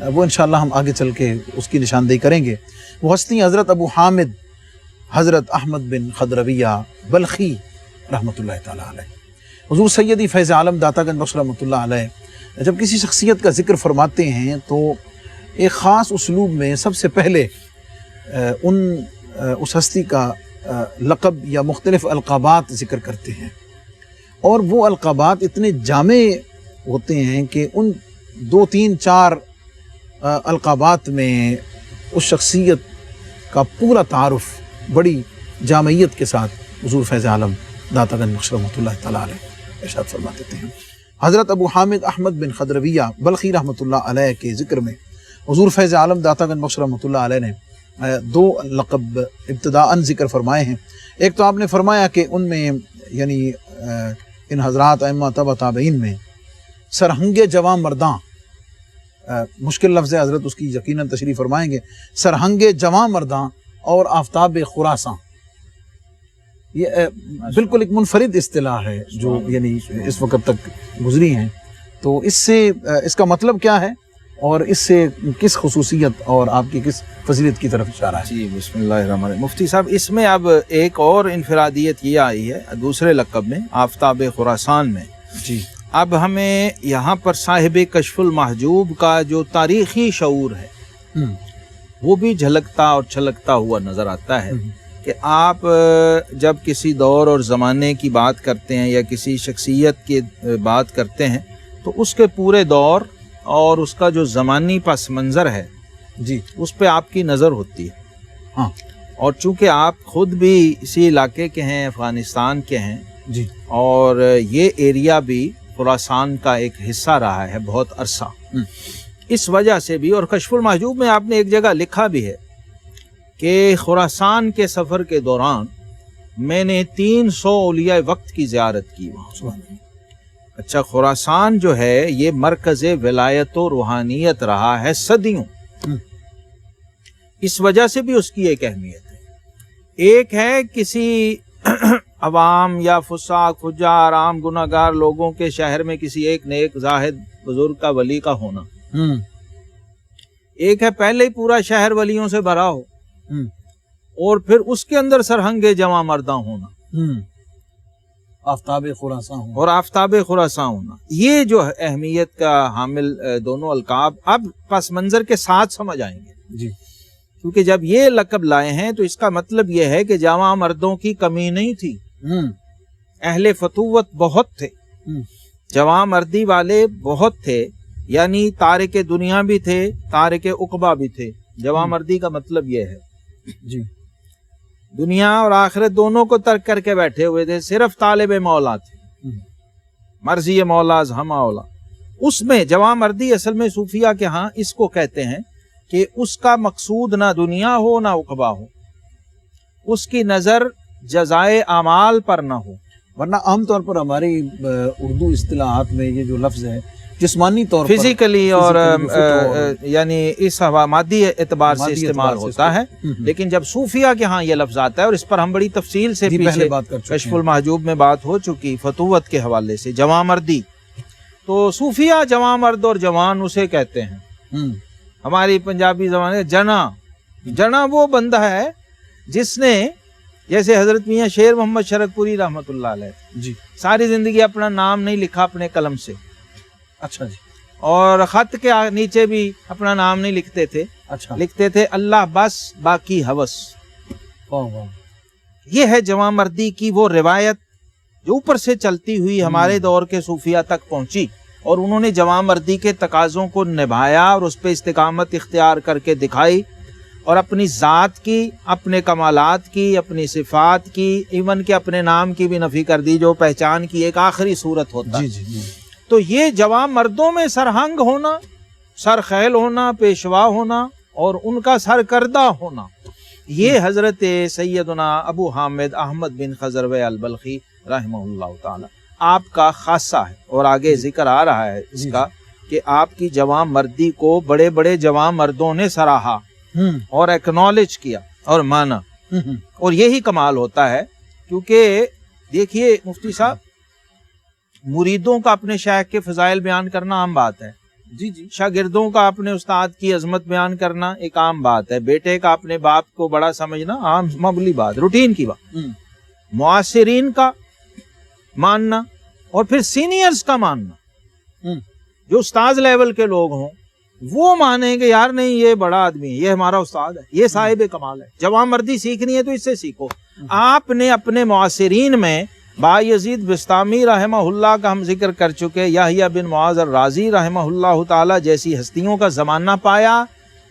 وہ انشاءاللہ ہم آگے چل کے اس کی نشاندہی کریں گے. وہ ہستی حضرت ابو حامد حضرت احمد بن خضرویہ بلخی رحمۃ اللہ تعالیٰ علیہ. حضور سیدی فیض عالم داتا گنج بخش رحمۃ اللہ علیہ جب کسی شخصیت کا ذکر فرماتے ہیں تو ایک خاص اسلوب میں سب سے پہلے اس ہستی کا لقب یا مختلف القابات ذکر کرتے ہیں، اور وہ القابات اتنے جامع ہوتے ہیں کہ ان 2 3 4 القابات میں اس شخصیت کا پورا تعارف بڑی جامعیت کے ساتھ حضور فیض عالم داتا گنج بخش رحمۃ اللہ تعالیٰ علیہ ارشاد فرما دیتے ہیں. حضرت ابو حامد احمد بن خضرویہ بلخی رحمۃ اللہ علیہ کے ذکر میں حضور فیض عالم داتا گنج بخش رحمۃ اللہ علیہ نے 2 لقب ابتداءً ذکر فرمائے ہیں. ایک تو آپ نے فرمایا کہ ان میں یعنی ان حضرات ائمہ تبع تابعین میں سرہنگ جواں مرداں، مشکل لفظ ہے حضرت اس کی یقیناً تشریح فرمائیں گے، سرہنگ جواں مرداں اور آفتاب خراساں، یہ بالکل ایک منفرد اصطلاح ہے جو یعنی اس وقت تک گزری ہیں. تو اس سے اس کا مطلب کیا ہے اور اس سے کس خصوصیت اور آپ کی کس فضیلت کی طرف اشارہ ہے؟ جی بسم اللہ الرحمن الرحیم. مفتی صاحب اس میں اب ایک اور انفرادیت یہ آئی ہے دوسرے لقب میں آفتاب خراسان میں. جی اب ہمیں یہاں پر صاحب کشف المحجوب کا جو تاریخی شعور ہے وہ بھی جھلکتا اور چھلکتا ہوا نظر آتا ہے کہ آپ جب کسی دور اور زمانے کی بات کرتے ہیں یا کسی شخصیت کی بات کرتے ہیں تو اس کے پورے دور اور اس کا جو زمانی پس منظر ہے جی اس پہ آپ کی نظر ہوتی ہے. ہاں، اور چونکہ آپ خود بھی اسی علاقے کے ہیں، افغانستان کے ہیں، جی اور یہ ایریا بھی خراسان کا ایک حصہ رہا ہے بہت عرصہ، اس وجہ سے بھی. اور کشف المحجوب میں آپ نے ایک جگہ لکھا بھی ہے کہ خراسان کے سفر کے دوران میں نے 300 اولیاء وقت کی زیارت کی وہاں. اچھا، خراسان جو ہے یہ مرکز ولایت و روحانیت رہا ہے صدیوں، اس وجہ سے بھی اس کی ایک اہمیت ہے. ایک ہے کسی عوام یا فساق فجار عام گناہ گار لوگوں کے شہر میں کسی ایک نیک زاہد بزرگ کا ولی کا ہونا، ایک ہے پہلے ہی پورا شہر ولیوں سے بھرا ہو اور پھر اس کے اندر سرہنگ جواں مرداں ہونا، آفتاب خراساں ہوں اور آفتاب خراساں ہونا. یہ جو اہمیت کا حامل دونوں القاب اب پس منظر کے ساتھ سمجھ آئیں گے. جی، کیونکہ جب یہ لقب لائے ہیں تو اس کا مطلب یہ ہے کہ جواں مردوں کی کمی نہیں تھی، اہل فتوت بہت تھے، جواں مردی والے بہت تھے، یعنی تارک دنیا بھی تھے، تارک عقبہ بھی تھے. جواں مردی کا مطلب یہ ہے جی دنیا اور آخرت دونوں کو ترک کر کے بیٹھے ہوئے تھے، صرف طالب مولا تھے، مرضی مولا ہم اولا. اس میں جواں مردی اصل میں صوفیہ کے ہاں اس کو کہتے ہیں کہ اس کا مقصود نہ دنیا ہو نہ عقبہ ہو، اس کی نظر جزائے اعمال پر نہ ہو. ورنہ عام طور پر ہماری اردو اصطلاحات میں یہ جو لفظ ہے جسمانی طور پر فزیکلی اور یعنی اس مادی اعتبار سے استعمال ہوتا ہے، لیکن جب صوفیہ کے ہاں یہ لفظ آتا ہے، اور اس پر ہم بڑی تفصیل سے پیچھے کشف المحجوب میں بات ہو چکی فتوت کے حوالے سے. جواں مردی تو صوفیہ جواں مرد اور جوان اسے کہتے ہیں. ہماری پنجابی زبان میں جنا وہ بندہ ہے جس نے، جیسے حضرت میاں شیر محمد شرک پوری رحمۃ اللہ علیہ جی ساری زندگی اپنا نام نہیں لکھا اپنے قلم سے. اچھا جی، اور خط کے نیچے بھی اپنا نام نہیں لکھتے تھے، اچھا لکھتے تھے اللہ بس باقی ہوس. یہ ہے جواں مردی کی وہ روایت جو اوپر سے چلتی ہوئی ہمارے دور کے صوفیہ تک پہنچی، اور انہوں نے جواں مردی کے تقاضوں کو نبھایا اور اس پہ استقامت اختیار کر کے دکھائی، اور اپنی ذات کی، اپنے کمالات کی، اپنی صفات کی، ایون کہ اپنے نام کی بھی نفی کر دی جو پہچان کی ایک آخری صورت ہوتا. جی جی. تو یہ جواں مردوں میں سرہنگ ہونا، سرخیل ہونا، پیشوا ہونا اور ان کا سرکردہ ہونا، یہ حضرت سیدنا ابو حامد احمد بن خضرویہ البلخی رحمہ اللہ تعالی آپ کا خاصہ ہے. اور آگے ذکر آ رہا ہے اس کا کہ آپ کی جواں مردی کو بڑے بڑے جواں مردوں نے سراہا اور ایکنالج کیا اور مانا. اور یہی کمال ہوتا ہے، کیونکہ دیکھیے مفتی صاحب، مریدوں کا اپنے شیخ کے فضائل بیان کرنا عام بات ہے، جی جی شاگردوں کا اپنے استاد کی عظمت بیان کرنا ایک عام بات ہے، بیٹے کا اپنے باپ کو بڑا سمجھنا عام معمولی بات، روٹین کی بات۔ معاصرین کا ماننا اور پھر سینئرز کا ماننا، جو استاذ لیول کے لوگ ہوں وہ مانیں کہ یار نہیں یہ بڑا آدمی ہے، یہ ہمارا استاد ہے، یہ صاحب کمال ہے، جوان مردی سیکھنی ہے تو اس سے سیکھو۔ آپ نے اپنے معاصرین میں بایزید بستامی رحمہ اللہ کا ہم ذکر کر چکے، یحییٰ بن معاذ الرازی رحمہ اللہ تعالی جیسی ہستیوں کا زمانہ پایا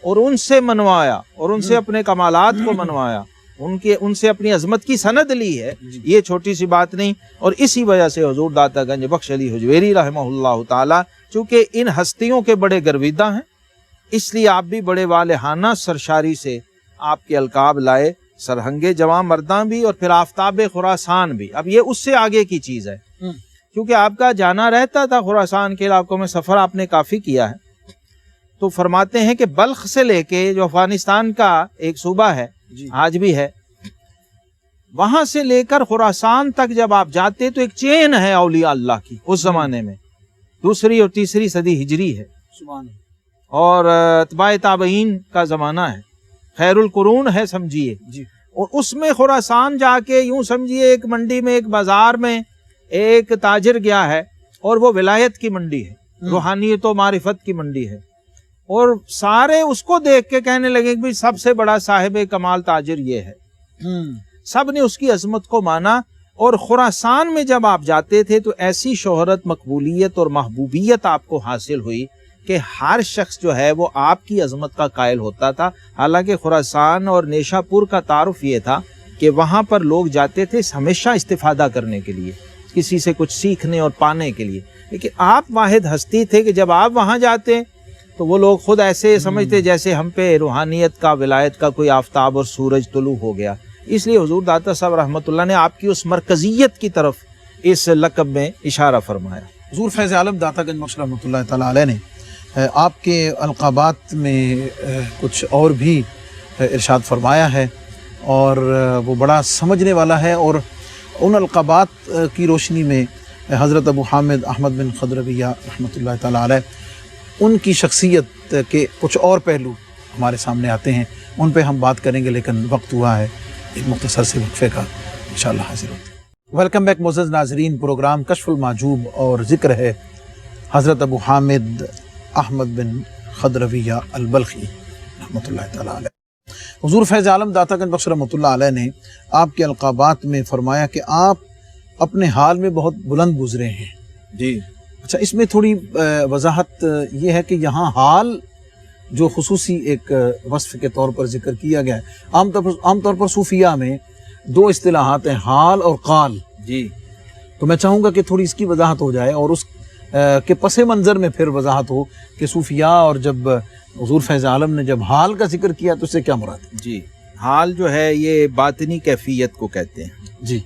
اور ان سے منوایا اور ان سے اپنے کمالات کو منوایا، ان سے اپنی عظمت کی سند لی ہے، یہ چھوٹی سی بات نہیں۔ اور اسی وجہ سے حضور داتا گنج بخش علی حجویری رحمہ اللہ تعالی چونکہ ان ہستیوں کے بڑے گرویدہ ہیں، اس لیے آپ بھی بڑے والہانہ سرشاری سے آپ کے القاب لائے، سرہنگ جواں مرداں بھی اور پھر آفتاب خراسان بھی۔ اب یہ اس سے آگے کی چیز ہے، کیونکہ آپ کا جانا رہتا تھا خراسان کے علاقوں میں، سفر آپ نے کافی کیا ہے، تو فرماتے ہیں کہ بلخ سے لے کے جو افغانستان کا ایک صوبہ ہے آج بھی ہے، وہاں سے لے کر خراسان تک جب آپ جاتے تو ایک چین ہے اولیاء اللہ کی اس زمانے میں، 2 اور 3 صدی ہجری ہے، اور اتباع تابعین کا زمانہ ہے، خیر القرون ہے سمجھیے جی۔ اور اس میں خراسان جا کے یوں سمجھیے ایک منڈی میں، ایک بازار میں ایک تاجر گیا ہے اور وہ ولایت کی منڈی ہے، روحانیت و معرفت کی منڈی ہے، اور سارے اس کو دیکھ کے کہنے لگے کہ سب سے بڑا صاحب کمال تاجر یہ ہے، سب نے اس کی عظمت کو مانا۔ اور خراسان میں جب آپ جاتے تھے تو ایسی شہرت، مقبولیت اور محبوبیت آپ کو حاصل ہوئی کہ ہر شخص جو ہے وہ آپ کی عظمت کا قائل ہوتا تھا۔ حالانکہ خراسان اور نیشا پور کا تعارف یہ تھا کہ وہاں پر لوگ جاتے تھے ہمیشہ استفادہ کرنے کے لیے، کسی سے کچھ سیکھنے اور پانے کے لیے، لیکن آپ واحد ہستی تھے کہ جب آپ وہاں جاتے تو وہ لوگ خود ایسے سمجھتے جیسے ہم پہ روحانیت کا، ولایت کا کوئی آفتاب اور سورج طلوع ہو گیا۔ اس لیے حضور داتا صاحب رحمۃ اللہ نے آپ کی اس مرکزیت کی طرف اس لقب میں اشارہ فرمایا۔ حضور فیض عالم داتا گنج بخش رحمۃ اللہ تعالیٰ علیہ نے آپ کے القابات میں کچھ اور بھی ارشاد فرمایا ہے، اور وہ بڑا سمجھنے والا ہے، اور ان القابات کی روشنی میں حضرت ابو حامد احمد بن خضرویہ رحمۃ اللہ تعالیٰ علیہ ان کی شخصیت کے کچھ اور پہلو ہمارے سامنے آتے ہیں، ان پہ ہم بات کریں گے، لیکن وقت ہوا ہے ایک مختصر سے وقفے کا، انشاءاللہ حاضر ہوتے ہیں۔ ویلکم بیک معزز ناظرین، پروگرام کشف المحجوب اور ذکر ہے حضرت ابو حامد احمد بن خضرویہ البلخی رحمۃ اللہ تعالیٰ علیہ۔ حضور فیض عالم داتا گنج بخش رحمۃ اللہ علیہ نے آپ کے القابات میں فرمایا کہ آپ اپنے حال میں بہت بلند گزرے ہیں جی۔ اچھا، اس میں تھوڑی وضاحت یہ ہے کہ یہاں حال جو خصوصی ایک وصف کے طور پر ذکر کیا گیا ہے، عام طور پر صوفیہ میں 2 اصطلاحات ہیں، حال اور قال جی۔ تو میں چاہوں گا کہ تھوڑی اس کی وضاحت ہو جائے، اور اس کے پس منظر میں پھر وضاحت ہو کہ صوفیہ اور جب حضور فیض عالم نے جب حال کا ذکر کیا تو اس سے کیا مراد ہے؟ جی، حال جو ہے یہ باطنی کیفیت کو کہتے ہیں جی،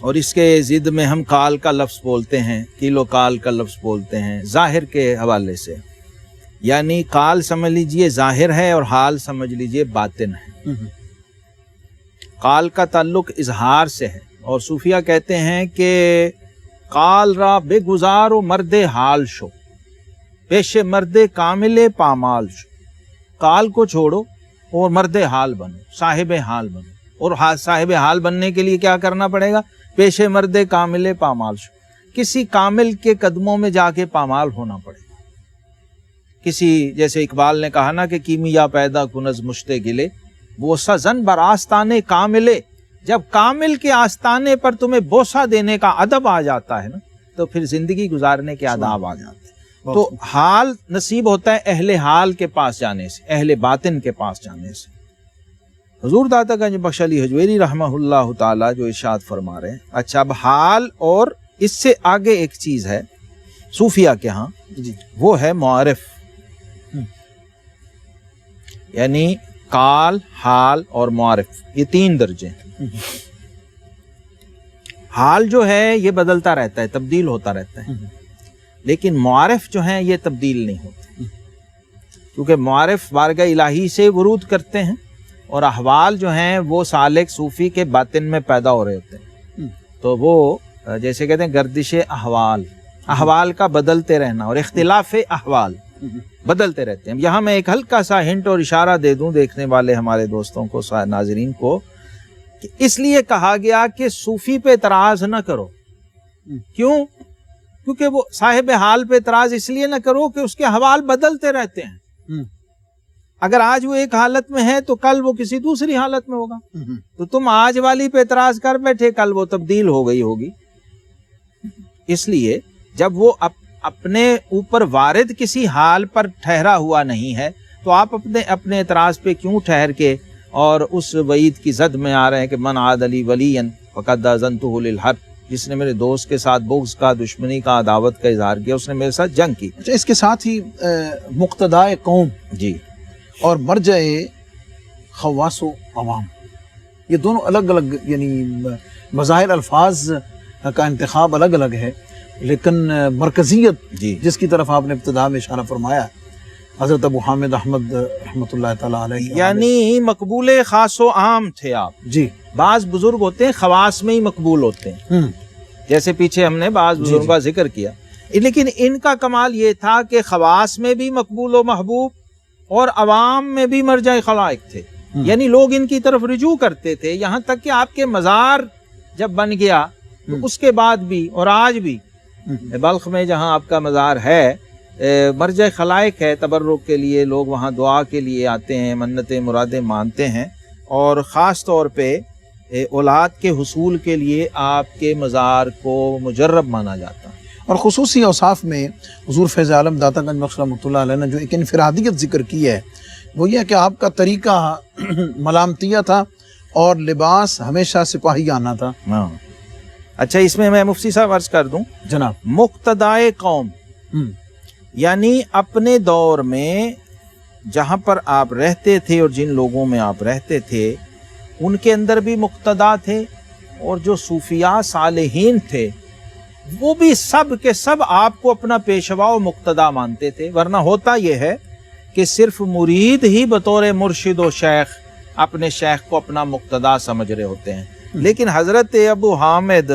اور اس کے ضد میں ہم کال کا لفظ بولتے ہیں، کیلو کال کا لفظ بولتے ہیں ظاہر کے حوالے سے، یعنی کال سمجھ لیجئے ظاہر ہے اور حال سمجھ لیجئے باطن ہے۔ کال کا تعلق اظہار سے ہے، اور صوفیہ کہتے ہیں کہ قال را بے گزار و مرد حال شو، پیش مرد کامل پامال شو۔ قال کو چھوڑو اور مرد حال بنو، صاحب حال بنو، اور صاحب حال بننے کے لیے کیا کرنا پڑے گا؟ پیش مرد کامل پامال شو، کسی کامل کے قدموں میں جا کے پامال ہونا پڑے گا۔ کسی جیسے اقبال نے کہا نا کہ کیمیا پیدا کنز مشتے گلے بوسہ زن بر آستانے کاملے، جب کامل کے آستانے پر تمہیں بوسہ دینے کا ادب آ جاتا ہے نا تو پھر زندگی گزارنے کے آداب آ جاتے ہیں۔ تو حال نصیب ہوتا ہے اہل حال کے پاس جانے سے، اہل باطن کے پاس جانے سے۔ حضور داتا گنج بخش علی حجویری رحمہ اللہ تعالی جو ارشاد فرما رہے ہیں، اچھا اب حال اور اس سے آگے ایک چیز ہے صوفیہ کے ہاں، وہ ہے معارف، یعنی قال، حال اور معارف، یہ 3 درجے ہیں۔ حال جو ہے یہ بدلتا رہتا ہے، تبدیل ہوتا رہتا ہے، لیکن معارف جو ہیں یہ تبدیل نہیں ہوتے، کیونکہ معارف بارگاہ الہی سے ورود کرتے ہیں، اور احوال جو ہیں وہ سالک صوفی کے باطن میں پیدا ہو رہے ہوتے ہیں، تو وہ جیسے کہتے ہیں گردش احوال، احوال کا بدلتے رہنا اور اختلاف احوال بدلتے رہتے ہیں. یہاں میں ایک ہلکا سا ہنٹ اور اشارہ دے دوں دیکھنے والے ہمارے دوستوں کو، ناظرین کو، کہ اس لیے کہا گیا کہ صوفی پہ اعتراض نہ کرو. کیوں؟ کیونکہ وہ صاحب حال پہ اعتراض اس لیے نہ کرو کہ اس کے احوال بدلتے رہتے ہیں. اگر آج وہ ایک حالت میں ہے تو کل وہ کسی دوسری حالت میں ہوگا. تو تم آج والی پہ اعتراض کر بیٹھے، کل وہ تبدیل ہو گئی ہوگی. اس لیے جب وہ اپنے اوپر وارد کسی حال پر ٹھہرا ہوا نہیں ہے تو آپ اپنے اعتراض پہ کیوں ٹھہر کے اور اس وعید کی زد میں آ رہے ہیں کہ من عاد لی ولیا فقد آذنتہ للحرب، جس نے میرے دوست کے ساتھ بغض کا، دشمنی کا، عداوت کا اظہار کیا، اس نے میرے ساتھ جنگ کی. اچھا، اس کے ساتھ ہی مقتدائے قوم جی اور مرجع خواص و عوام، یہ دونوں الگ الگ یعنی مظاہر الفاظ کا انتخاب الگ الگ ہے، لیکن مرکزیت جی جس کی طرف آپ نے ابتدا میں اشارہ فرمایا حضرت ابو حامد احمد رحمۃ اللہ تعالیٰ علیہ، یعنی مقبول خاص و عام تھے آپ. جی بعض بزرگ ہوتے ہیں خواص میں ہی مقبول ہوتے ہیں، جیسے پیچھے ہم نے بعض بزرگوں کا ذکر کیا، لیکن ان کا کمال یہ تھا کہ خواص میں بھی مقبول و محبوب اور عوام میں بھی مرجع خلائق تھے. یعنی لوگ ان کی طرف رجوع کرتے تھے، یہاں تک کہ آپ کے مزار جب بن گیا تو اس کے بعد بھی اور آج بھی بلخ میں جہاں آپ کا مزار ہے مرجع خلائق ہے. تبرک کے لیے لوگ وہاں دعا کے لیے آتے ہیں، منتیں مرادیں مانتے ہیں، اور خاص طور پہ اولاد کے حصول کے لیے آپ کے مزار کو مجرب مانا جاتا ہے. اور خصوصی اوصاف میں حضور فیض عالم داتا گنج بخش رحمۃ اللہ علیہ نے جو ایک انفرادیت ذکر کی ہے وہ یہ ہے کہ آپ کا طریقہ ملامتیہ تھا اور لباس ہمیشہ سپاہی آنا تھا. اچھا، اس میں مفتی صاحب عرض کر دوں جناب، مقتدائے قوم یعنی اپنے دور میں جہاں پر آپ رہتے تھے اور جن لوگوں میں آپ رہتے تھے ان کے اندر بھی مقتدا تھے، اور جو صوفیاء صالحین تھے وہ بھی سب کے سب آپ کو اپنا پیشوا و مقتدا مانتے تھے. ورنہ ہوتا یہ ہے کہ صرف مرید ہی بطور مرشد و شیخ اپنے شیخ کو اپنا مقتدا سمجھ رہے ہوتے ہیں. لیکن حضرت ابو حامد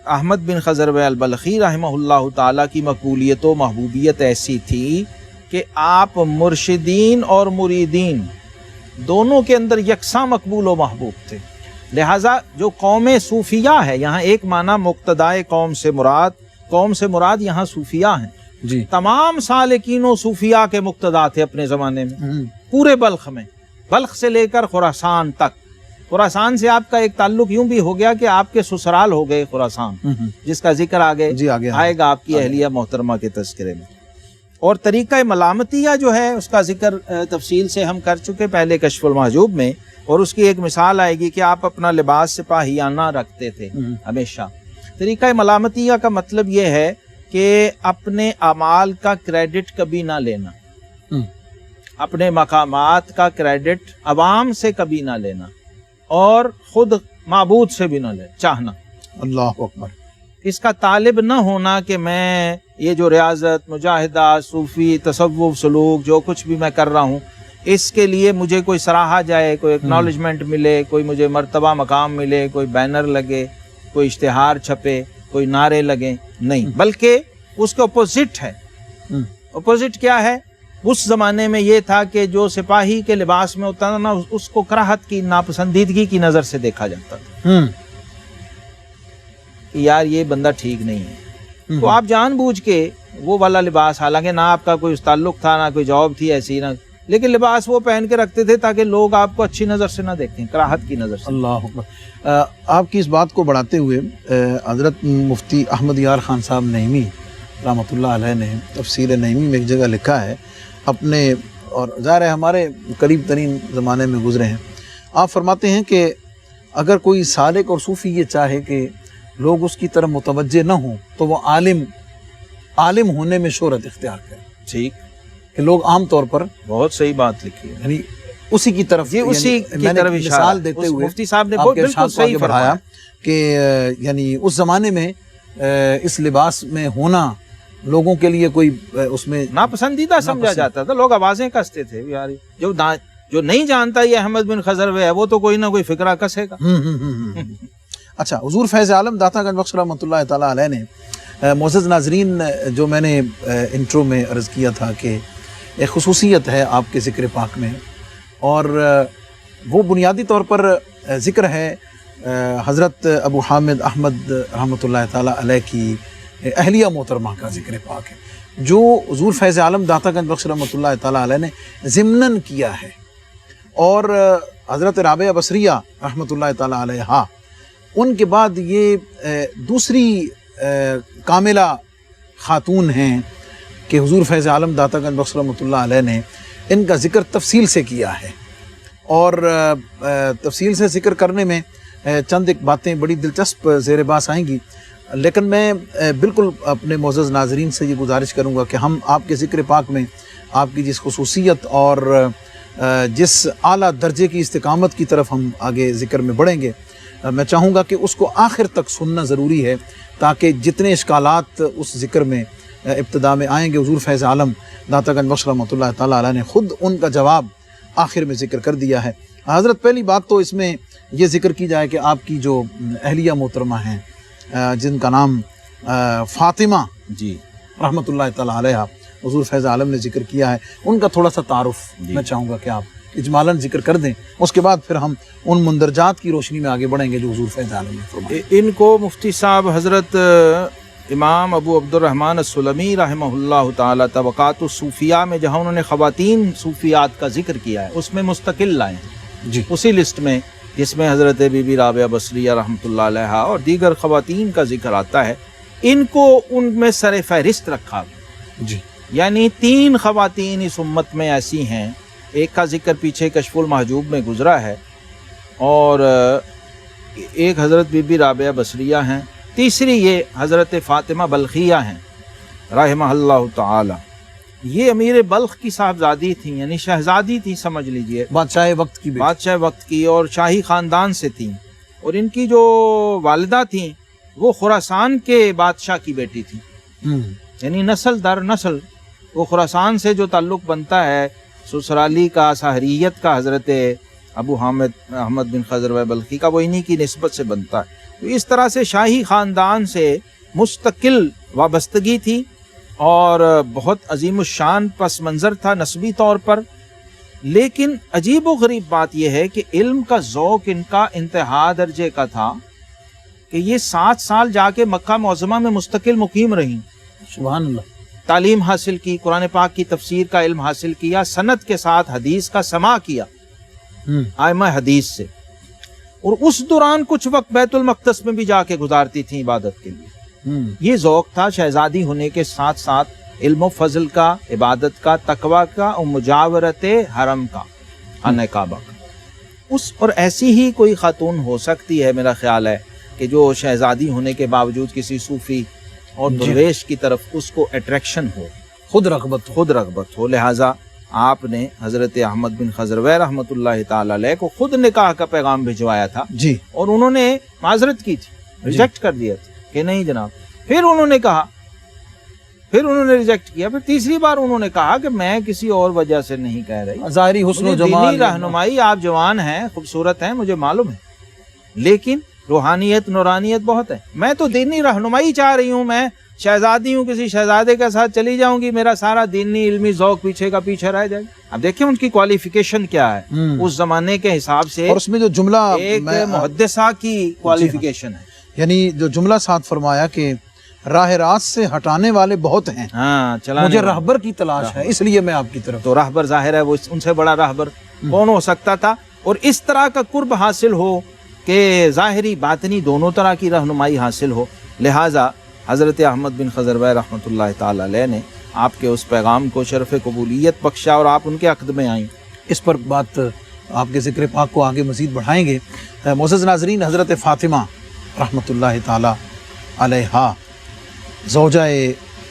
احمد بن خضروی البلخی رحمہ اللہ تعالیٰ کی مقبولیت و محبوبیت ایسی تھی کہ آپ مرشدین اور مریدین دونوں کے اندر یکساں مقبول و محبوب تھے. لہٰذا جو قوم صوفیاء ہے، یہاں ایک معنی مقتدائے قوم سے مراد یہاں صوفیاء ہیں. جی، تمام سالکین و صوفیاء کے مقتدا تھے اپنے زمانے میں، پورے بلخ میں، بلخ سے لے کر خراسان تک. خراسان سے آپ کا ایک تعلق یوں بھی ہو گیا کہ آپ کے سسرال ہو گئے خراسان، جس کا ذکر آگے آئے گا آپ کی اہلیہ محترمہ کے تذکرے میں. اور طریقہ ملامتیہ جو ہے اس کا ذکر تفصیل سے ہم کر چکے پہلے کشف المحجوب میں، اور اس کی ایک مثال آئے گی کہ آپ اپنا لباس سپاہیانہ رکھتے تھے ہمیشہ. طریقہ ملامتیہ کا مطلب یہ ہے کہ اپنے اعمال کا کریڈٹ کبھی نہ لینا، اپنے مقامات کا کریڈٹ عوام سے کبھی نہ لینا، اور خود معبود سے بھی نہ چاہنا. اللہ اکبر. اس کا طالب نہ ہونا کہ میں یہ جو ریاضت، مجاہدہ، صوفی، تصوف، سلوک جو کچھ بھی میں کر رہا ہوں اس کے لیے مجھے کوئی سراہا جائے، کوئی اکنالجمنٹ ملے، کوئی مجھے مرتبہ مقام ملے، کوئی بینر لگے، کوئی اشتہار چھپے، کوئی نعرے لگیں. نہیں، بلکہ اس کے اپوزٹ ہے. اپوزٹ کیا ہے؟ اس زمانے میں یہ تھا کہ جو سپاہی کے لباس میں ہوتا نا اس کو کراہت کی، ناپسندیدگی کی نظر سے دیکھا جاتا تھا کہ یار یہ بندہ ٹھیک نہیں ہے. تو آپ جان بوجھ کے وہ والا لباس، حالانکہ نہ آپ کا کوئی تعلق تھا، نہ کوئی جاب تھی ایسی، نہ، لیکن لباس وہ پہن کے رکھتے تھے تاکہ لوگ آپ کو اچھی نظر سے نہ دیکھیں، کراہت کی نظر سے. اللہ اکبر. آپ کی اس بات کو بڑھاتے ہوئے حضرت مفتی احمد یار خان صاحب نعیمی رحمۃ اللہ علیہ نے تفسیر نعیمی میں ایک جگہ لکھا ہے اپنے، اور ظاہر ہے ہمارے قریب ترین زمانے میں گزرے ہیں. آپ فرماتے ہیں کہ اگر کوئی سالک اور صوفی یہ چاہے کہ لوگ اس کی طرف متوجہ نہ ہوں تو وہ عالم ہونے میں شہرت اختیار کرے. ٹھیک، کہ لوگ عام طور پر بہت صحیح بات لکھی ہے، یعنی اسی کی طرف، یہ اسی کی طرف مثال دیتے ہوئے مفتی صاحب نے بالکل صحیح بڑھایا کہ یعنی اس زمانے میں اس لباس میں ہونا لوگوں کے لیے کوئی اس میں ناپسندیدہ سمجھا جاتا تھا. لوگ آوازیں کستے تھے یار جو نہیں جانتا یہ احمد بن خضروی ہے وہ تو کوئی نہ کوئی فکرہ کسے گا. اچھا، حضور فیض عالم داتا گنج بخش رحمۃ اللہ تعالیٰ علیہ نے معزز ناظرین، جو میں نے انٹرو میں عرض کیا تھا کہ ایک خصوصیت ہے آپ کے ذکر پاک میں، اور وہ بنیادی طور پر ذکر ہے حضرت ابو حامد احمد رحمۃ اللہ تعالیٰ علیہ کی اہلیہ محترمہ کا ذکر پاک ہے، جو حضور فیض عالم داتا گنج بخش رحمۃ اللہ تعالیٰ علیہ نے ضمناً کیا ہے، اور حضرت رابعہ بصریہ رحمۃ اللہ تعالیٰ علیہ ان کے بعد یہ دوسری کاملہ خاتون ہیں کہ حضور فیض عالم داتا گنج بخش رحمۃ اللہ علیہ نے ان کا ذکر تفصیل سے کیا ہے، اور تفصیل سے ذکر کرنے میں چند ایک باتیں بڑی دلچسپ زیر باس آئیں گی، لیکن میں بالکل اپنے معزز ناظرین سے یہ گزارش کروں گا کہ ہم آپ کے ذکر پاک میں آپ کی جس خصوصیت اور جس اعلیٰ درجے کی استقامت کی طرف ہم آگے ذکر میں بڑھیں گے، میں چاہوں گا کہ اس کو آخر تک سننا ضروری ہے، تاکہ جتنے اشکالات اس ذکر میں ابتدا میں آئیں گے، حضور فیض عالم داتا گنج بخش رحمۃ اللہ تعالیٰ علیہ نے خود ان کا جواب آخر میں ذکر کر دیا ہے۔ حضرت پہلی بات تو اس میں یہ ذکر کی جائے کہ آپ کی جو اہلیہ محترمہ ہیں جن کا نام فاطمہ جی رحمۃ اللہ تعالیٰ علیہ حضور فیض عالم نے ذکر کیا ہے، ان کا تھوڑا سا تعارف میں چاہوں گا کہ آپ اجمالاً ذکر کر دیں، اس کے بعد پھر ہم ان مندرجات کی روشنی میں آگے بڑھیں گے جو حضور فیض عالم نے فرمایا۔ ان کو مفتی صاحب حضرت امام ابو عبد الرحمن السلمی رحمہ اللہ تعالی طبقات الصوفیاء میں جہاں انہوں نے خواتین صوفیات کا ذکر کیا ہے اس میں مستقل لائے ہیں، جی اسی لسٹ میں جس میں حضرت بی بی رابعہ بصریہ رحمۃ اللہ علیہ اور دیگر خواتین کا ذکر آتا ہے، ان کو ان میں سر فہرست رکھا گیا، جی یعنی 3 خواتین اس امت میں ایسی ہیں، ایک کا ذکر پیچھے کشف المحجوب میں گزرا ہے، اور ایک حضرت بی بی رابعہ بصریہ ہیں، تیسری یہ حضرت فاطمہ بلخیہ ہیں رحمہ اللہ تعالی۔ یہ امیر بلخ کی صاحبزادی تھیں، یعنی شہزادی تھیں سمجھ لیجئے، بادشاہ وقت کی بیٹی۔ بادشاہ وقت کی، اور شاہی خاندان سے تھیں، اور ان کی جو والدہ تھیں وہ خراسان کے بادشاہ کی بیٹی تھیں، یعنی نسل در نسل وہ خراسان سے جو تعلق بنتا ہے سسرالی کا، ساحریت کا، حضرت ابو حامد احمد بن خضر بلخی کا، وہ انہی کی نسبت سے بنتا ہے۔ تو اس طرح سے شاہی خاندان سے مستقل وابستگی تھی، اور بہت عظیم الشان پس منظر تھا نسبی طور پر، لیکن عجیب و غریب بات یہ ہے کہ علم کا ذوق ان کا انتہا درجے کا تھا کہ یہ 7 سال جا کے مکہ معظمہ میں مستقل مقیم رہیں، سبحان اللہ، تعلیم حاصل کی، قرآن پاک کی تفسیر کا علم حاصل کیا، سند کے ساتھ حدیث کا سماع کیا ائمہ حدیث سے، اور اس دوران کچھ وقت بیت المقدس میں بھی جا کے گزارتی تھیں عبادت کے لیے۔ یہ ذوق تھا شہزادی ہونے کے ساتھ ساتھ علم و فضل کا، عبادت کا، تقوی کا، اور مجاورت حرم کا، خانہ کعبہ کا۔ اس اور ایسی ہی کوئی خاتون ہو سکتی ہے میرا خیال ہے کہ جو شہزادی ہونے کے باوجود کسی صوفی اور درویش کی طرف اس کو اٹریکشن ہو، خود رغبت ہو، لہٰذا آپ نے حضرت احمد بن خضروی رحمۃ اللہ تعالی علیہ کو خود نکاح کا پیغام بھجوایا تھا، جی، اور انہوں نے معذرت کی تھی، ریجیکٹ کر دیا تھا کہ نہیں جناب، پھر انہوں نے کہا، پھر انہوں نے ریجیکٹ کیا، پھر تیسری بار انہوں نے کہا کہ میں کسی اور وجہ سے نہیں کہہ رہی، ظاہری حسن و مجھے جمال، دینی رہنمائی، آپ جوان ہیں، خوبصورت ہیں، مجھے معلوم ہے، لیکن روحانیت نورانیت بہت ہے، میں تو دینی رہنمائی چاہ رہی ہوں، میں شہزادی ہوں، کسی شہزادے کے ساتھ چلی جاؤں گی، میرا سارا دینی علمی ذوق پیچھے کا پیچھے رہ جائے گا۔ اب دیکھیں ان کی کوالیفیکیشن کیا ہے اس زمانے کے حساب سے، اور اس میں جو جملہ ایک محدثہ کی کوالیفیکیشن ہے، یعنی جو جملہ ساتھ فرمایا کہ راہ راست سے ہٹانے والے بہت ہیں، ہاں، مجھے رہبر کی تلاش ہے، اس لیے میں آپ کی طرف۔ تو رہبر ظاہر ہے وہ ان سے بڑا رہبر کون ہو سکتا تھا، اور اس طرح کا قرب حاصل ہو کہ ظاہری باطنی دونوں طرح کی رہنمائی حاصل ہو، لہٰذا حضرت احمد بن خضروی رحمۃ اللہ تعالی علیہ نے آپ کے اس پیغام کو شرف قبولیت بخشا، اور آپ ان کے عقد میں آئیں۔ اس پر بات آپ کے ذکر پاک کو آگے مزید بڑھائیں گے۔ معزز ناظرین، حضرت فاطمہ رحمۃ اللہ تعالی علیہا زوجہ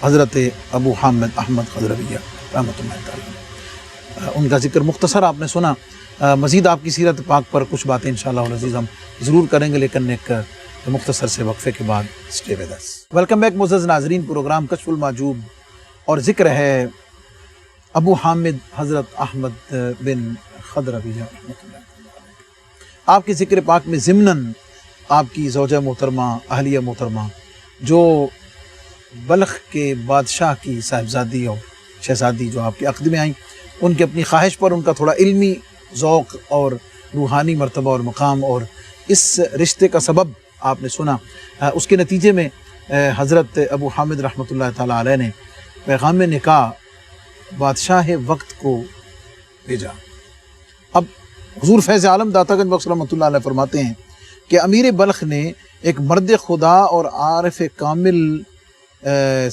حضرت ابو حامد احمد خضروی رحمۃ اللہ تعالی، ان کا ذکر مختصر آپ نے سنا، مزید آپ کی سیرت پاک پر کچھ باتیں انشاءاللہ العزیز ہم ضرور کریں گے، لیکن ایک مختصر سے وقفے کے بعد stay with us. Welcome back معزز ناظرین، پروگرام کشف المحجوب، اور ذکر ہے ابو حامد حضرت احمد بن خضروی رحمۃ اللہ علیہ۔ آپ کے ذکر پاک میں ضمناً آپ کی زوجہ محترمہ، اہلیہ محترمہ، جو بلخ کے بادشاہ کی صاحبزادی اور شہزادی جو آپ کے عقد میں آئیں، ان کی اپنی خواہش پر ان کا تھوڑا علمی ذوق اور روحانی مرتبہ اور مقام اور اس رشتے کا سبب آپ نے سنا، اس کے نتیجے میں حضرت ابو حامد رحمۃ اللہ تعالیٰ علیہ نے پیغام نکاح بادشاہ وقت کو بھیجا۔ اب حضور فیض عالم داتا گنج بخش رحمۃ اللہ علیہ فرماتے ہیں کہ امیر بلخ نے ایک مرد خدا اور عارف کامل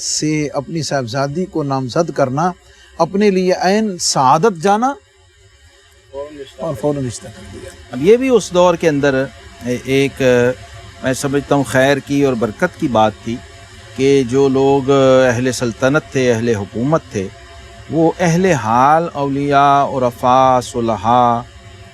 سے اپنی صاحبزادی کو نامزد کرنا اپنے لیے عین سعادت جانا اور فوراً رشتہ کر دیا۔ اب یہ بھی اس دور کے اندر ایک میں سمجھتا ہوں خیر کی اور برکت کی بات تھی کہ جو لوگ اہل سلطنت تھے، اہل حکومت تھے، وہ اہل حال اولیاء اور عرفاء صلحاء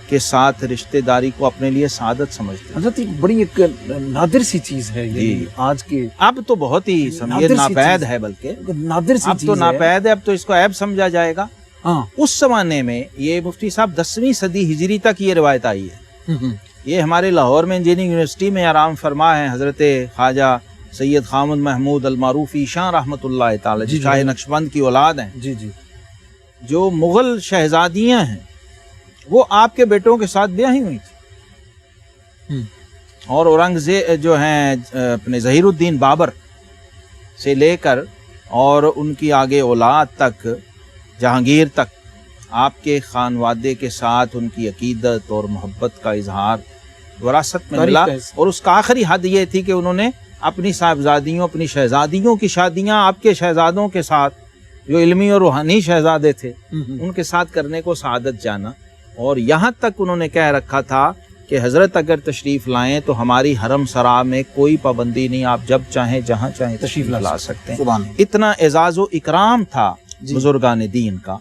کے ساتھ رشتہ داری کو اپنے لیے سعادت سمجھتے ہیں۔ حضرت بڑی ایک نادر سی چیز ہے یہ آج کے، اب تو بہت ہی سمجھے ناپید ہے، بلکہ نادر سی اب چیز تو ہے، ناپید ہے، اب تو اس کو عیب سمجھا جائے گا۔ ہاں اس زمانے میں یہ مفتی صاحب 10ویں صدی ہجری تک یہ روایت آئی ہے۔ یہ ہمارے لاہور میں انجینئرنگ یونیورسٹی میں آرام فرما ہے حضرت خواجہ سید خامد محمود المعروفی شاہ رحمۃ اللہ تعالی، جی شاہ نقشبند کی اولاد ہیں، جی جی جو مغل شہزادیاں ہیں وہ آپ کے بیٹوں کے ساتھ بیاہی ہوئی تھی، اور اورنگزیب جو ہیں اپنے ظہیر الدین بابر سے لے کر اور ان کی آگے اولاد تک، جہانگیر تک، آپ کے خانوادے کے ساتھ ان کی عقیدت اور محبت کا اظہار وراثت میں ملا، اور اس کا آخری حد یہ تھی کہ انہوں نے اپنی صاحبزادیوں، اپنی شہزادیوں کی شادیاں آپ کے شہزادوں کے ساتھ، جو علمی اور روحانی شہزادے تھے، ان کے ساتھ کرنے کو سعادت جانا، اور یہاں تک انہوں نے کہہ رکھا تھا کہ حضرت اگر تشریف لائیں تو ہماری حرم سرا میں کوئی پابندی نہیں، آپ جب چاہیں جہاں چاہیں تشریف لا سکتے ہیں۔ اتنا اعزاز و اکرام تھا بزرگان دین کا،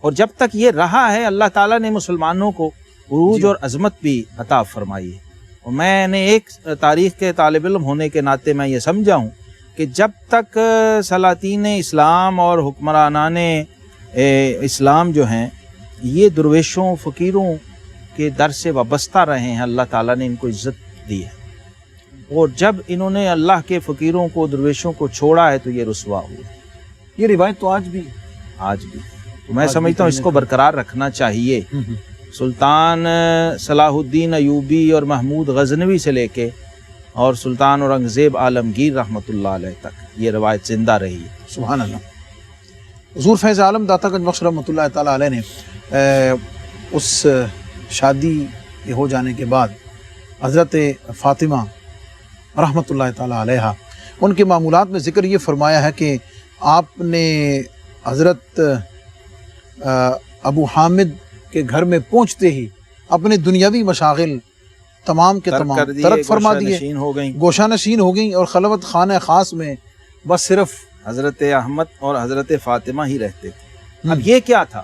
اور جب تک یہ رہا ہے اللہ تعالیٰ نے مسلمانوں کو عروج اور عظمت بھی عطا فرمائی ہے۔ اور میں نے ایک تاریخ کے طالب علم ہونے کے ناطے میں یہ سمجھا ہوں کہ جب تک سلاطین اسلام اور حکمرانان اسلام جو ہیں یہ درویشوں فقیروں کے در سے وابستہ رہے ہیں، اللہ تعالیٰ نے ان کو عزت دی ہے، اور جب انہوں نے اللہ کے فقیروں کو، درویشوں کو چھوڑا ہے تو یہ رسوا ہوئے۔ یہ روایت تو آج بھی میں سمجھتا ہوں اس کو برقرار رکھنا چاہیے۔ سلطان صلاح الدین ایوبی اور محمود غزنوی سے لے کے اور سلطان اورنگزیب عالمگیر رحمۃ اللہ علیہ تک یہ روایت زندہ رہی ہے۔ سبحان اللہ۔ حضور فیض عالم داتا گنج بخش رحمۃ اللہ تعالیٰ علیہ نے اس شادی کے ہو جانے کے بعد حضرت فاطمہ رحمۃ اللہ تعالیٰ علیہ ان کے معمولات میں ذکر یہ فرمایا ہے کہ آپ نے حضرت ابو حامد کے گھر میں پہنچتے ہی اپنے دنیاوی مشاغل تمام کے تمام ترک فرما دیے، گوشہ نشین ہو گئیں، اور خلوت خانہ خاص میں بس صرف حضرت احمد اور حضرت فاطمہ ہی رہتے تھے۔ اب یہ کیا تھا؟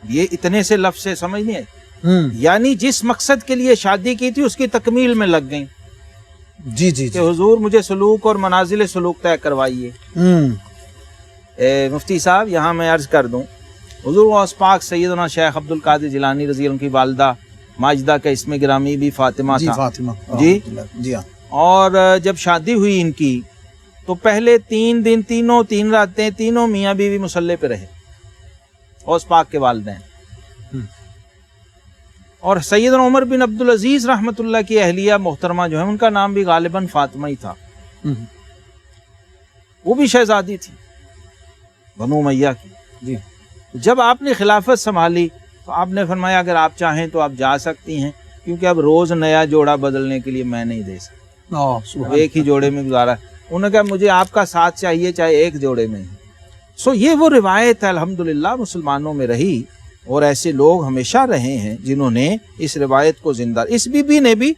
یہ اتنے سے لفظ سے سمجھ نہیں آئی، یعنی جس مقصد کے لیے شادی کی تھی اس کی تکمیل میں لگ گئیں۔ جی جی کہ حضور مجھے سلوک اور منازل سلوک طے کروائیے۔ مفتی صاحب یہاں میں عرض کر دوں، حضور غوث پاک سیدنا شیخ عبد القادر جیلانی رضی اللہ عنہ کی والدہ ماجدہ کا اسم گرامی بھی فاطمہ تھا۔ فاطمہ جی جی ہاں۔ اور جب شادی ہوئی ان کی تو پہلے 3 دن 3 راتیں تینوں میاں بیوی مصلی پہ رہے، غوث پاک کے والدین۔ اور سیدنا عمر بن عبدالعزیز رحمۃ اللہ کی اہلیہ محترمہ جو ہے ان کا نام بھی غالباً فاطمہ ہی تھا، وہ بھی شہزادی تھی بنو امیہ کی۔ جی جب آپ نے خلافت سنبھالی تو آپ نے فرمایا اگر آپ چاہیں تو آپ جا سکتی ہیں، کیونکہ اب روز نیا جوڑا بدلنے کے لیے میں نہیں دے سکتا، ایک ہی جوڑے میں گزارا۔ انہوں نے کہا مجھے آپ کا ساتھ چاہیے چاہے ایک جوڑے میں ہی۔ یہ وہ روایت الحمدللہ مسلمانوں میں رہی، اور ایسے لوگ ہمیشہ رہے ہیں جنہوں نے اس روایت کو زندہ، اس بی بی نے بھی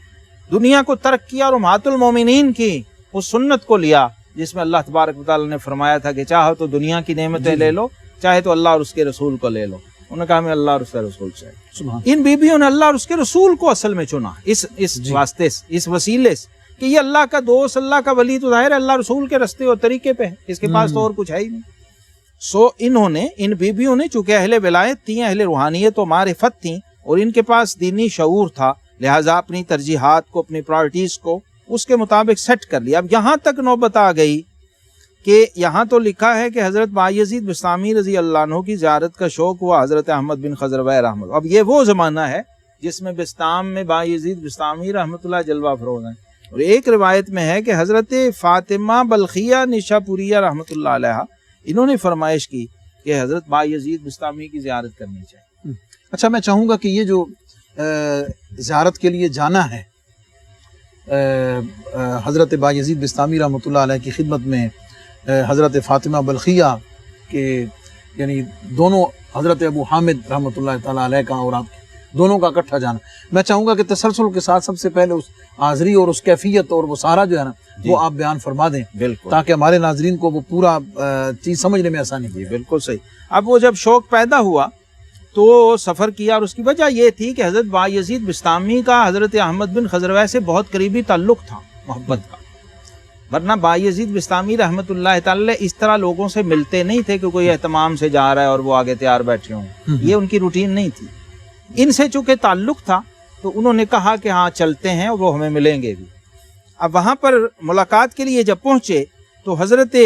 دنیا کو ترک کیا اور امہات المومنین کی اس سنت کو لیا جس میں اللہ تبارک و تعالیٰ نے فرمایا تھا کہ چاہو تو دنیا کی نعمتیں لے لو، چاہے تو اللہ اور اس کے رسول کو لے لو۔ انہوں نے کہا ہمیں اللہ اور اس کے رسول چاہیے۔ ان بیویوں نے اللہ اور اس کے رسول کو اصل میں چنا اس واسطے سے، اس وسیلے سے کہ یہ اللہ کا دوست، اللہ کا ولی، تو ظاہر ہے اللہ رسول کے رستے اور طریقے پہ ہے، اس کے پاس تو اور کچھ ہے ہی نہیں۔ انہوں نے، ان بیویوں نے چونکہ اہل ولایت تھیں، اہل روحانیت و معرفت تھیں، اور ان کے پاس دینی شعور تھا، لہٰذا اپنی ترجیحات کو، اپنی پرائرٹیز کو اس کے مطابق سیٹ کر لیا۔ اب یہاں تک نوبت آ گئی کہ یہاں تو لکھا ہے کہ حضرت بایزید بستامی رضی اللہ عنہ کی زیارت کا شوق ہوا حضرت احمد بن خضروی رحمۃ اللہ. اب یہ وہ زمانہ ہے جس میں بستام میں بایزید بستامی رحمۃ اللہ جلوہ فروز ہیں. اور ایک روایت میں ہے کہ حضرت فاطمہ بلخیہ نشا پوریہ رحمۃ اللہ علیہ انہوں نے فرمائش کی کہ حضرت بایزید بستامی کی زیارت کرنی چاہیے. اچھا، میں چاہوں گا کہ یہ جو زیارت کے لیے جانا ہے حضرت بایزید بستامی رحمۃ اللہ علیہ کی خدمت میں حضرت فاطمہ بلخیہ کے یعنی دونوں حضرت ابو حامد رحمۃ اللہ تعالیٰ علیہ کا اور آپ دونوں کا اکٹھا جانا، میں چاہوں گا کہ تسلسل کے ساتھ سب سے پہلے اس حاضری اور اس کیفیت اور وہ سارا جو ہے نا وہ آپ بیان فرما دیں، بالکل، تاکہ ہمارے ناظرین کو وہ پورا چیز سمجھنے میں آسانی ہو. بالکل صحیح. اب وہ جب شوق پیدا ہوا تو سفر کیا، اور اس کی وجہ یہ تھی کہ حضرت بایزید بستامی کا حضرت احمد بن خضروی سے بہت قریبی تعلق تھا محبت کا، ورنہ بایزید بستامی رحمۃ اللہ تعالی اس طرح لوگوں سے ملتے نہیں تھے کہ کوئی اہتمام سے جا رہا ہے اور وہ آگے تیار بیٹھے ہوں. یہ ان کی روٹین نہیں تھی. ان سے چونکہ تعلق تھا تو انہوں نے کہا کہ ہاں چلتے ہیں اور وہ ہمیں ملیں گے بھی. اب وہاں پر ملاقات کے لیے جب پہنچے تو حضرت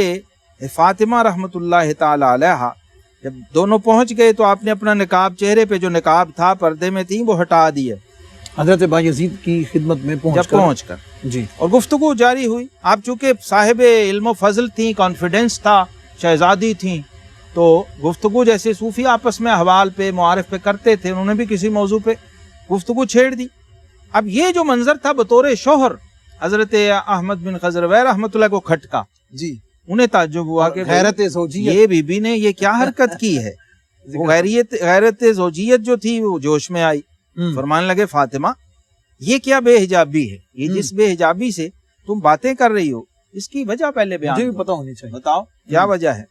فاطمہ رحمۃ اللہ تعالی علیہ جب دونوں پہنچ گئے تو آپ نے اپنا نقاب، چہرے پہ جو نقاب تھا پردے میں تھی، وہ ہٹا دیے حضرت بایزید کی خدمت میں پہنچ کر جی. اور گفتگو جاری ہوئی. آپ چونکہ صاحب علم و فضل تھیں، کانفیڈنس تھا، شہزادی تھیں، تو گفتگو جیسے صوفی آپس میں احوال پہ معارف پہ کرتے تھے، انہوں نے بھی کسی موضوع پہ گفتگو چھیڑ دی. اب یہ جو منظر تھا بطور شوہر حضرت احمد بن خضروی رحمۃ اللہ کو کھٹکا جی. انہیں تعجب ہوا کہ غیرت زوجیت، یہ بی بی نے یہ کیا حرکت کی ہے. وہ غیرت زوجیت جو تھی وہ جوش میں آئی. فرمانے لگے فاطمہ یہ کیا بے حجابی ہے، یہ جس بے حجابی سے تم باتیں کر رہی ہو اس کی وجہ پہلے بیان مجھے بھی پتہ ہونی چاہیے، بتاؤ کیا وجہ ہے.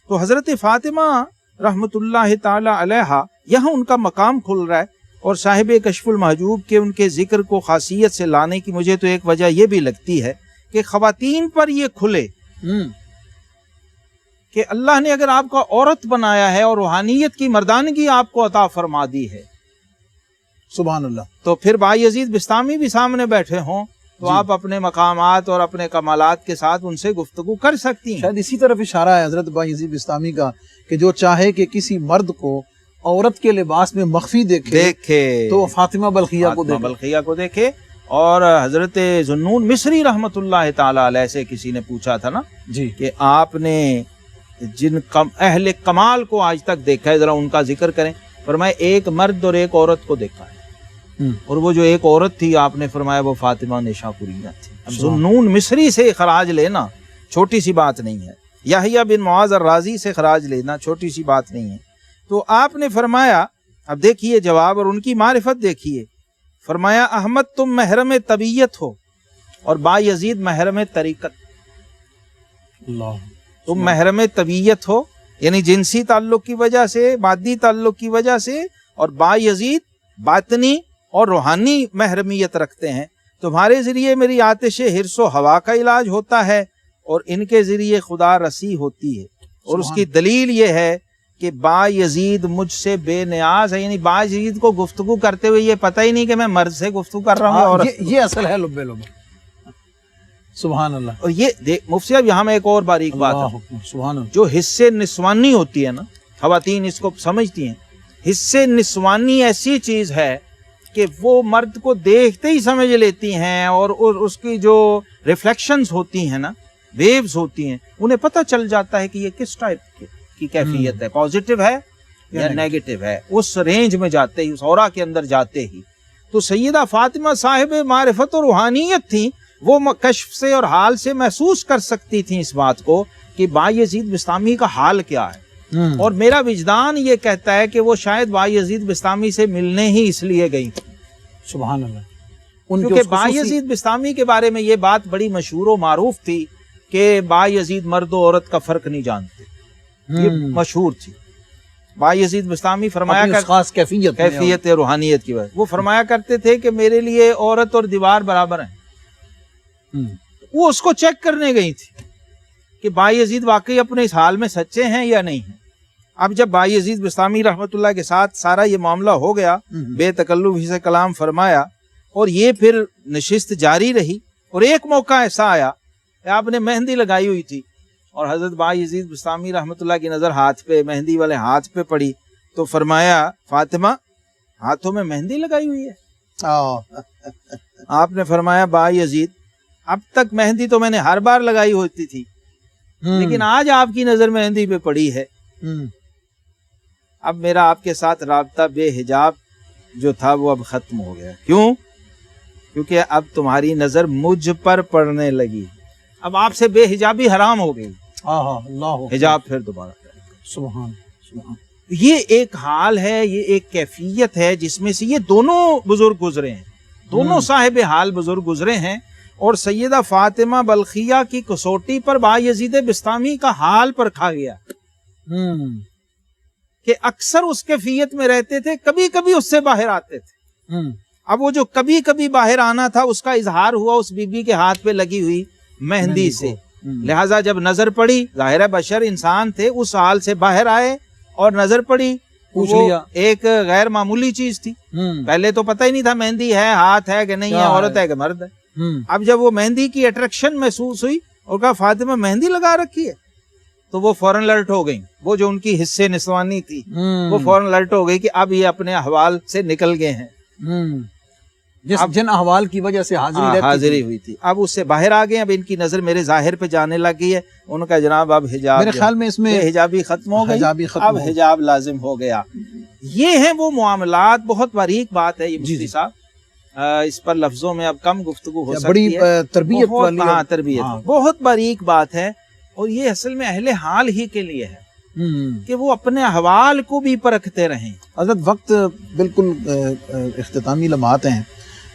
تو حضرت فاطمہ رحمۃ اللہ تعالی علیہ یہاں ان کا مقام کھل رہا ہے. اور صاحب کشف المحجوب کے ان کے ذکر کو خاصیت سے لانے کی مجھے تو ایک وجہ یہ بھی لگتی ہے کہ خواتین پر یہ کھلے کہ اللہ نے اگر آپ کو عورت بنایا ہے اور روحانیت کی مردانگی آپ کو عطا فرما دی ہے، سبحان اللہ، تو پھر بایزید بستامی بھی سامنے بیٹھے ہوں تو آپ اپنے مقامات اور اپنے کمالات کے ساتھ ان سے گفتگو کر سکتی ہیں. شاید اسی طرف اشارہ ہے حضرت بایزید بستامی کا کہ جو چاہے کہ کسی مرد کو عورت کے لباس میں مخفی دیکھے تو فاطمہ بلخیہ کو دیکھے. اور حضرت ذوالنون مصری رحمۃ اللہ تعالی علیہ سے کسی نے پوچھا تھا نا جی کہ آپ نے جن اہل کمال کو آج تک دیکھا ہے ذرا ان کا ذکر کریں. فرمایا ایک مرد اور ایک عورت کو دیکھا ہے، اور وہ جو ایک عورت تھی آپ نے فرمایا وہ فاطمہ نشا پوریہ تھی. اب ذوالنون مصری سے خراج لینا چھوٹی سی بات نہیں ہے، یحییٰ بن معاذ الرازی سے خراج لینا چھوٹی سی بات نہیں ہے. تو آپ نے فرمایا، اب دیکھیے جواب اور ان کی معرفت دیکھیے. فرمایا احمد تم محرم طبیعت ہو اور بایزید محرم طریقت. اللہ، تم محرم طبیعت ہو یعنی جنسی تعلق کی وجہ سے، مادی تعلق کی وجہ سے، اور بایزید باطنی اور روحانی محرمیت رکھتے ہیں. تمہارے ذریعے میری آتش حرص و ہوا کا علاج ہوتا ہے اور ان کے ذریعے خدا رسی ہوتی ہے. اور اس کی دلیل یہ ہے کہ بایزید مجھ سے بے نیاز ہے، یعنی بایزید کو گفتگو کرتے ہوئے یہ پتہ ہی نہیں کہ میں مرد سے گفتگو کر رہا ہوں. اور یہ اصل ہے لبے لبے. سبحان اللہ. اور یہ مفتی صاحب یہاں میں ایک اور باریک بات ہے، سبحان اللہ، جو حصے نسوانی ہوتی ہے نا، خواتین اس کو سمجھتی ہیں. حصے نسوانی ایسی چیز ہے کہ وہ مرد کو دیکھتے ہی سمجھ لیتی ہیں، اور اس کی جو ریفلیکشنز ہوتی ہیں نا، ویوز ہوتی ہیں، انہیں پتہ چل جاتا ہے کہ یہ کس ٹائپ کی کیفیت ہے، پازیٹیو ہے یا نیگیٹو ہے. اس رینج میں جاتے ہی، اس اورا کے اندر جاتے ہی. تو سیدہ فاطمہ صاحب معرفت و روحانیت تھیں، وہ کشف سے اور حال سے محسوس کر سکتی تھیں اس بات کو کہ بایزید بستامی کا حال کیا ہے. اور میرا وجدان یہ کہتا ہے کہ وہ شاید بایزید بستامی سے ملنے ہی اس لیے گئی تھی. سبحان اللہ. کیونکہ بایزید بستامی کے بارے میں یہ بات بڑی مشہور و معروف تھی کہ بایزید مرد و عورت کا فرق نہیں جانتے، یہ مشہور تھی. بایزید بستامی فرمایا خاص کیفیت روحانیت کی وجہ وہ فرمایا کرتے تھے کہ میرے لیے عورت اور دیوار برابر ہیں. وہ اس کو چیک کرنے گئی تھی کہ بایزید واقعی اپنے اس حال میں سچے ہیں یا نہیں ہیں. اب جب بایزید بستامی رحمت اللہ کے ساتھ سارا یہ معاملہ ہو گیا، بے تکلف سے کلام فرمایا، اور یہ پھر نشست جاری رہی. اور ایک موقع ایسا آیا کہ آپ نے مہندی لگائی ہوئی تھی اور حضرت بایزید بسطامی رحمۃ اللہ کی نظر ہاتھ پہ، مہندی والے ہاتھ پہ پڑی تو فرمایا فاطمہ ہاتھوں میں مہندی لگائی ہوئی ہے؟ آپ نے فرمایا بایزید اب تک مہندی تو میں نے ہر بار لگائی ہوتی تھی، لیکن آج آپ کی نظر مہندی پہ پڑی ہے، اب میرا آپ کے ساتھ رابطہ بے حجاب جو تھا وہ اب ختم ہو گیا۔ کیوں؟ کیونکہ اب تمہاری نظر مجھ پر پڑنے لگی، اب آپ سے بے حجابی حرام ہو گئی، حجاب پھر دوبارہ سبحان۔ یہ ایک حال ہے، یہ ایک کیفیت ہے جس میں سے یہ دونوں بزرگ گزرے ہیں، دونوں صاحب حال بزرگ گزرے ہیں، اور سیدہ فاطمہ بلخیہ کی کسوٹی پر بایزید بسطامی کا حال پرکھا گیا کہ اکثر اس کیفیت میں رہتے تھے، کبھی کبھی اس سے باہر آتے تھے۔ اب وہ جو کبھی کبھی باہر آنا تھا اس کا اظہار ہوا اس بی بی کے ہاتھ پہ لگی ہوئی مہندی سے، لہٰذا جب نظر پڑی، ظاہر ہے بشر انسان تھے، اس حال سے باہر آئے اور نظر پڑی، وہ ایک غیر معمولی چیز تھی، پہلے تو پتہ ہی نہیں تھا مہندی ہے، ہاتھ ہے کہ نہیں ہے، عورت ہے کہ مرد ہے۔ اب جب وہ مہندی کی اٹریکشن محسوس ہوئی اور کہا فاطمہ مہندی لگا رکھی ہے، تو وہ فوراً الرٹ ہو گئی، وہ جو ان کی حصے نسوانی تھی وہ فوراً الرٹ ہو گئی کہ اب یہ اپنے احوال سے نکل گئے ہیں، جن احوال کی وجہ سے حاضری ہوئی تھی، اب اس سے باہر آ گئے، اب ان کی نظر میرے ظاہر پہ جانے لگ گئی ہے، ان کا جناب اب حجاب، میرے خیال میں اس میں حجابی ختم ہو گئی، اب حجاب لازم ہو گیا۔ یہ ہیں وہ معاملات، بہت باریک بات ہے یہ مفتی صاحب، اس پر لفظوں میں اب کم گفتگو ہو سکتی ہے، بڑی تربیت والی، ہاں تربیت، بہت باریک بات ہے، اور یہ اصل میں اہل حال ہی کے لیے ہے کہ وہ اپنے احوال کو بھی پرکھتے رہیں۔ حضرت وقت بالکل اختتامی لمحات ہیں،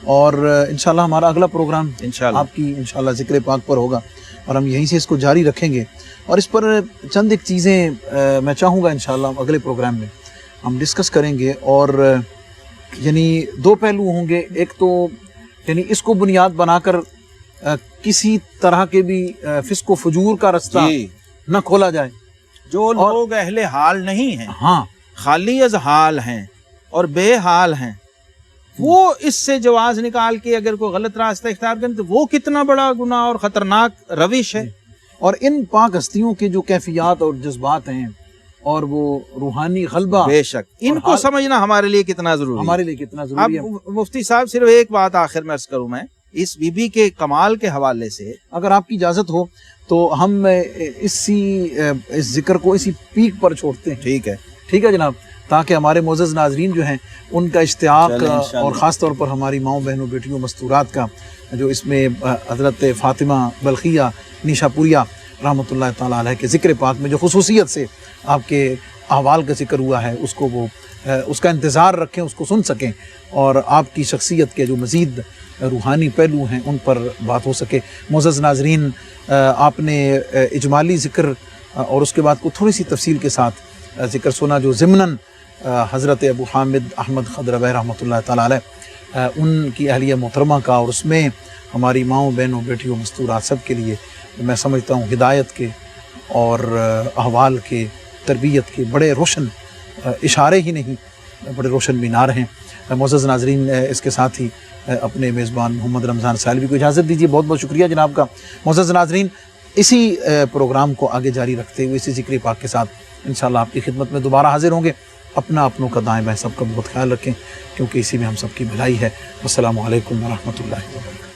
اور انشاءاللہ ہمارا اگلا پروگرام آپ کی انشاءاللہ ذکر پاک پر ہوگا، اور ہم یہیں سے اس کو جاری رکھیں گے، اور اس پر چند ایک چیزیں میں چاہوں گا انشاءاللہ اگلے پروگرام میں ہم ڈسکس کریں گے، اور یعنی دو پہلو ہوں گے، ایک تو یعنی اس کو بنیاد بنا کر کسی طرح کے بھی فسق و فجور کا رستہ نہ کھولا جائے۔ جو لوگ اہل حال نہیں ہیں، ہاں خالی از حال ہیں اور بے حال ہیں، وہ اس سے جواز نکال کے اگر کوئی غلط راستہ اختیار کریں تو وہ کتنا بڑا گناہ اور خطرناک روش ہے۔ اور ان پاک ہستیوں کے جو کیفیات اور جذبات ہیں اور وہ روحانی غلبہ، بے شک ان کو سمجھنا ہمارے لیے کتنا ضروری ہے، ہمارے لیے کتنا ضروری ہے۔ اب مفتی صاحب صرف ایک بات آخر میں عرض کروں، میں اس بی بی کے کمال کے حوالے سے اگر آپ کی اجازت ہو تو ہم اس ذکر کو اسی پیک پر چھوڑتے ہیں۔ ٹھیک ہے جناب، تاکہ ہمارے معزز ناظرین جو ہیں ان کا اشتیاق، اور خاص طور پر ہماری ماؤں بہنوں بیٹیوں مستورات کا جو اس میں حضرت فاطمہ بلخیہ نیشا پوریہ رحمۃ اللہ تعالیٰ علیہ کے ذکر پاک میں جو خصوصیت سے آپ کے احوال کا ذکر ہوا ہے، اس کو وہ اس کا انتظار رکھیں، اس کو سن سکیں، اور آپ کی شخصیت کے جو مزید روحانی پہلو ہیں ان پر بات ہو سکے۔ معزز ناظرین، آپ نے اجمالی ذکر اور اس کے بعد کو تھوڑی سی تفصیل کے ساتھ ذکر سنا جو ضمناً حضرت ابو حامد احمد خضربی رحمۃ اللہ تعالیٰ علیہ ان کی اہلیہ محترمہ کا، اور اس میں ہماری ماؤں بہنوں بیٹیوں مستورات سب کے لیے میں سمجھتا ہوں ہدایت کے اور احوال کے، تربیت کے بڑے روشن اشارے ہی نہیں، بڑے روشن مینار ہیں۔ معزز ناظرین، اس کے ساتھ ہی اپنے میزبان محمد رمضان سالوی کو اجازت دیجیے۔ بہت بہت شکریہ جناب کا۔ معزز ناظرین، اسی پروگرام کو آگے جاری رکھتے ہوئے اسی ذکر پاک کے ساتھ انشاءاللہ آپ کی خدمت میں دوبارہ حاضر ہوں گے۔ اپنا اپنوں کا دائیں بائیں سب کا بہت خیال رکھیں، کیونکہ اسی میں ہم سب کی بھلائی ہے۔ السلام علیکم ورحمۃ اللہ وبرکاتہ۔